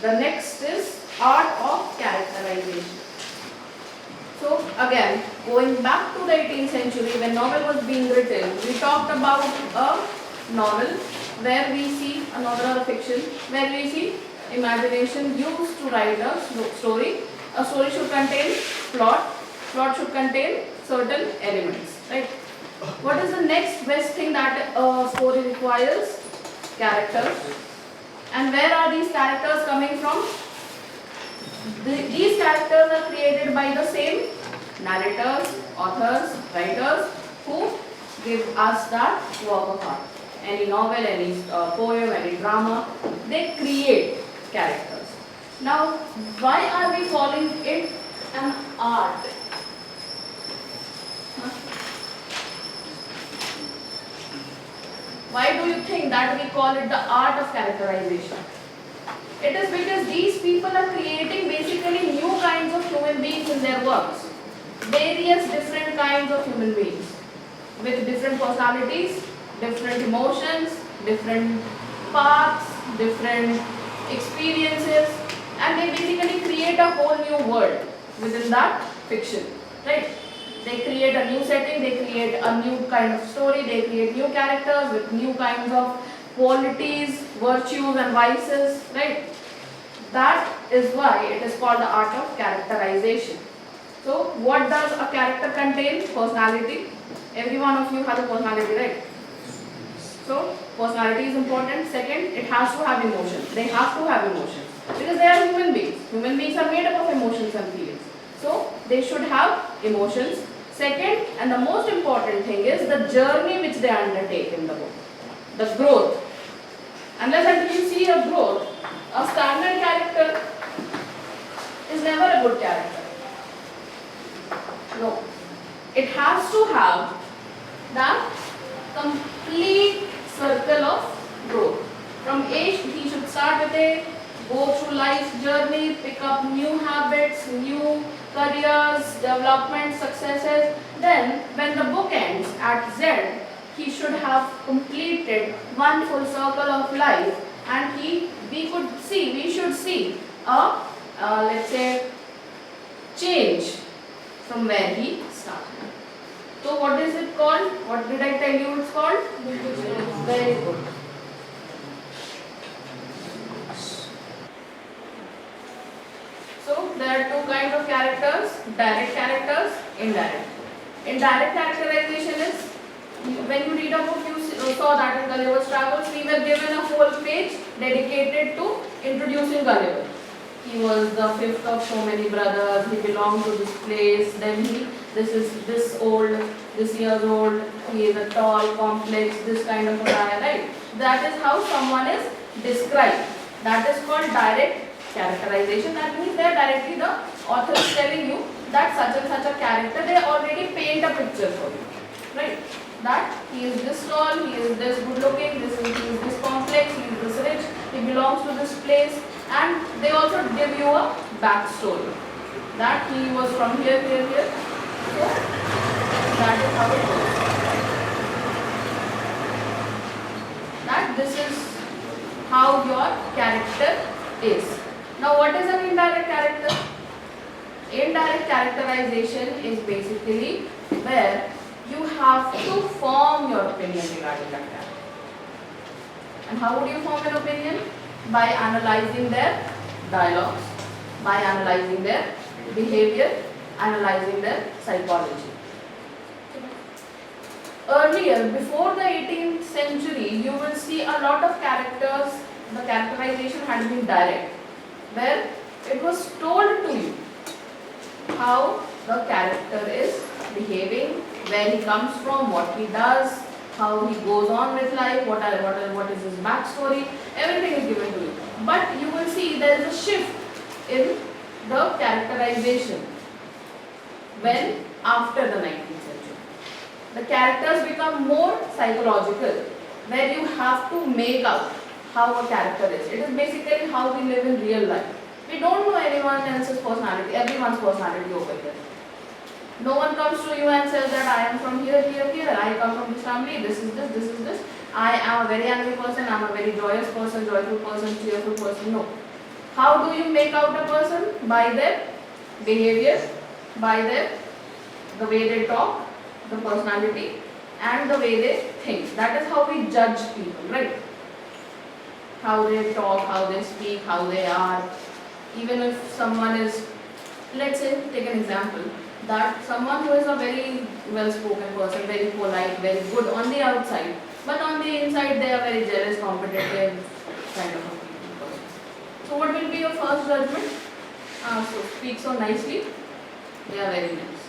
The next is art of characterization. So again, going back to the 18th century when novel was being written, we talked about a novel where we see a novel or a fiction, where we see imagination used to write a story. A story should contain plot, plot should contain certain elements, right? What is the next best thing that a story requires? Characters. And where are these characters coming from? These characters are created by the same narrators, authors, writers who give us that work of art. Any novel, any poem, any drama, they create characters. Now, why are we calling it an art? Why do you think that we call it the art of characterization? It is because these people are creating basically new kinds of human beings in their works. Various different kinds of human beings with different personalities, different emotions, different paths, different experiences, and they basically create a whole new world within that fiction, right? They create a new setting, they create a new kind of story, they create new characters with new kinds of qualities, virtues and vices, right? That is why it is called the art of characterization. So, what does a character contain? Personality. Every one of you has a personality, right? So, personality is important. Second, it has to have emotions. They have to have emotions because they are human beings. Human beings are made up of emotions and feelings. So, they should have emotions. Second, and the most important thing is the journey which they undertake in the book. The growth. Unless until you see a growth, a stagnant character is never a good character. No. It has to have the complete circle of growth. From age, he should start with a go through life's journey, pick up new habits, new careers, development, successes. Then, when the book ends at Z, he should have completed one full circle of life, and we should see a let's say change from where he started. So, what is it called? What did I tell you it's called? Very good. So, there are two kinds of characters, direct characters, indirect. Indirect characterization is, when you read a book, you saw that in Gulliver's Travels, we were given a whole page dedicated to introducing Gulliver. He was the fifth of so many brothers, he belonged to this place, then this years old, he is a tall, complex, this kind of a guy, right? That is how someone is described. That is called direct characterization. That means they are directly, the author is telling you that such and such a character, they already paint a picture for you, right? That he is this tall, he is this good looking, he is this complex, he is this rich, he belongs to this place, and they also give you a backstory that he was from here. So that is how it goes. That this is how your character is. Now, what is an indirect character? Indirect characterization is basically where you have to form your opinion regarding that character. And how would you form an opinion? By analyzing their dialogues, by analyzing their behavior, analyzing their psychology. Earlier, before the 18th century, you will see a lot of characters, the characterization had been direct, where it was told to you how the character is behaving, where he comes from, what he does, how he goes on with life, what is his backstory, everything is given to you. But you will see there is a shift in the characterization when after the 19th century. The characters become more psychological, where you have to make out how a character is. It is basically how we live in real life. We don't know anyone else's personality, everyone's personality over here. No one comes to you and says that I am from here, I come from this family, this is this. I am a very angry person, I am a very joyous person, joyful person, cheerful person. No. How do you make out a person? By their behavior, by the way they talk, the personality, and the way they think. That is how we judge people, right? How they talk, how they speak, how they are. Even if someone is, let's say, take an example, that someone who is a very well-spoken person, very polite, very good on the outside, but on the inside they are very jealous, competitive, kind of a person. So what will be your first judgment? So speak so nicely, they are very nice.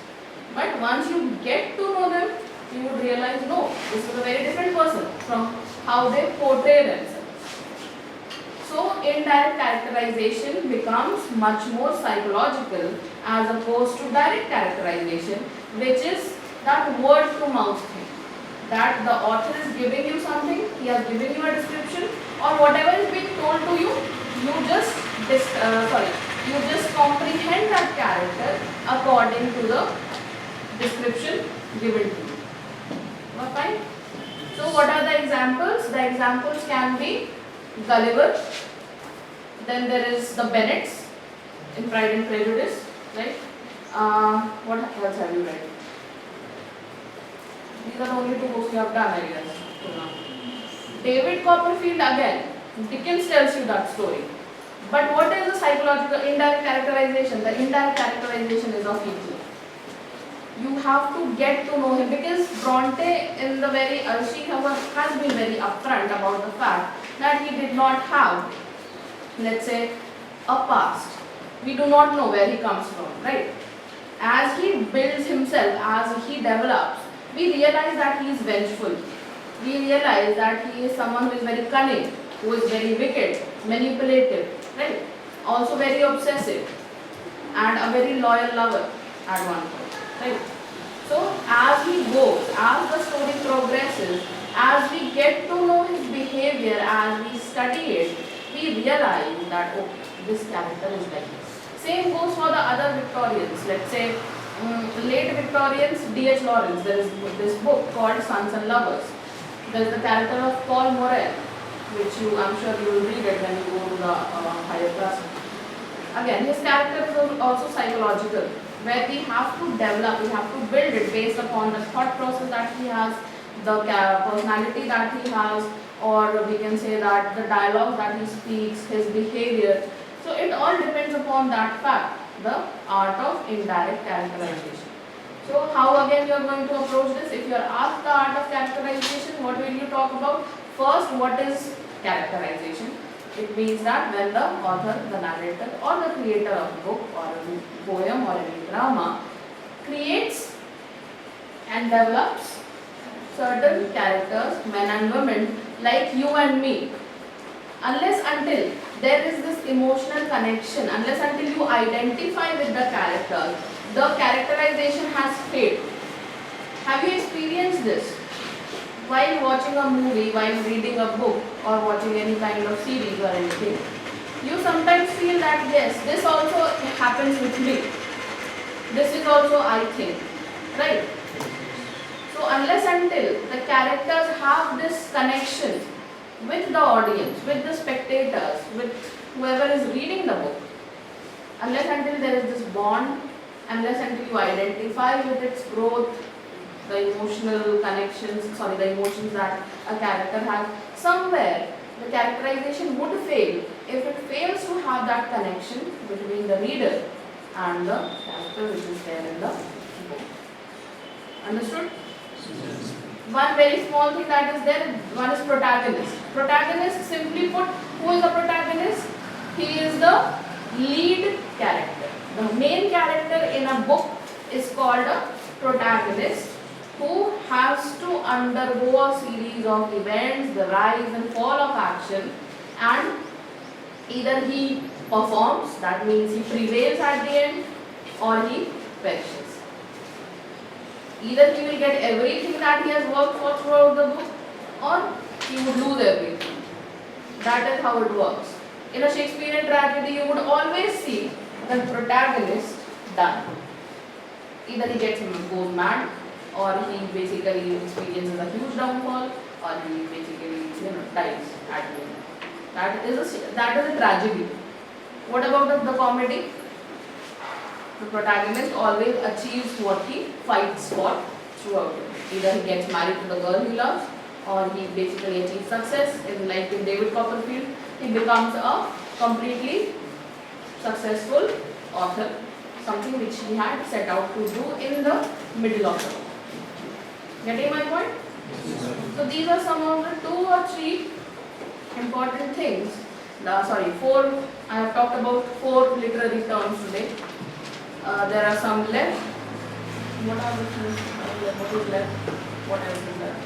But once you get to know them, you would realize, no, this is a very different person from how they portray themselves. So indirect characterization becomes much more psychological as opposed to direct characterization, which is that word to mouth thing. That the author is giving you something, he has given you a description, or whatever is being told to you, you just comprehend that character according to the description given to you. Fine. So what are the examples? The examples can be Gulliver, then there is the Bennets in Pride and Prejudice, right? What else have you read? These are the only two books you have done, I guess. David Copperfield again. Dickens tells you that story. But what is the psychological indirect characterization? The indirect characterization is of Hitler. You have to get to know him, because Bronte in the very she has been very upfront about the fact that he did not have, let's say, a past. We do not know where he comes from, right? As he builds himself, as he develops, we realize that he is vengeful. We realize that he is someone who is very cunning, who is very wicked, manipulative, right? Also very obsessive, and a very loyal lover at one point, right? So as he goes, as the story progresses, as we get to know his behavior, as we study it, we realize that, oh, this character is like this. Same goes for the other Victorians. Let's say late Victorians, D.H. Lawrence. There is this book called Sons and Lovers. There is the character of Paul Morel, which I'm sure you will read it when you go to the higher classes. Again, his character is also psychological, where we have to develop, we have to build it based upon the thought process that he has, the personality that he has, or we can say that the dialogue that he speaks, his behavior. So it all depends upon that fact, the art of indirect characterization. So how again you are going to approach this? If you are asked the art of characterization, what will you talk about? First, what is characterization? It means that when the author, the narrator, or the creator of a book or a poem or any drama creates and develops certain characters, men and women, like you and me. Unless until there is this emotional connection, unless until you identify with the character, the characterization has failed. Have you experienced this? While watching a movie, while reading a book, or watching any kind of series or anything, you sometimes feel that yes, this also happens with me. This is also I think, right? So unless until the characters have this connection with the audience, with the spectators, with whoever is reading the book, unless until there is this bond, unless until you identify with its growth, the emotional connections, the emotions that a character has, somewhere the characterization would fail if it fails to have that connection between the reader and the character which is there in the book. Understood? Yes. One very small thing that is there, one is protagonist. Protagonist, simply put, who is the protagonist? He is the lead character. The main character in a book is called a protagonist, who has to undergo a series of events, the rise and fall of action, and either he performs, that means he prevails at the end, or he perishes. Either he will get everything that he has worked for throughout the book, or he would lose everything. That is how it works. In a Shakespearean tragedy, you would always see the protagonist die. Either he goes mad, or he basically experiences a huge downfall, or he basically dies at the end. That is a tragedy. What about the comedy? The protagonist always achieves what he fights for throughout it. Either he gets married to the girl he loves, or he basically achieves success. Like in David Copperfield, he becomes a completely successful author, something which he had set out to do in the middle of the book. Getting my point? So these are some of the 2 or 3 important things. Four. I have talked about 4 literary terms today. There are some left. What are the things? What is left? What else is left?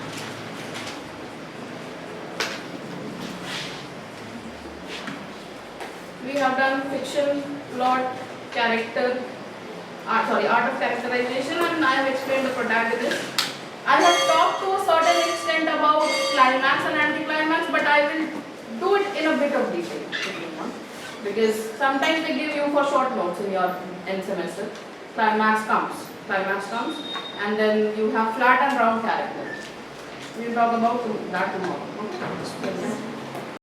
We have done fiction, plot, character, art of characterization, and I have explained the protagonist. I have talked to a certain extent about climax and anticlimax, but I will do it in a bit of detail if you want. Because sometimes they give you for short notes in your end semester. Climax comes, and then you have flat and round characters. We will talk about that tomorrow. Okay?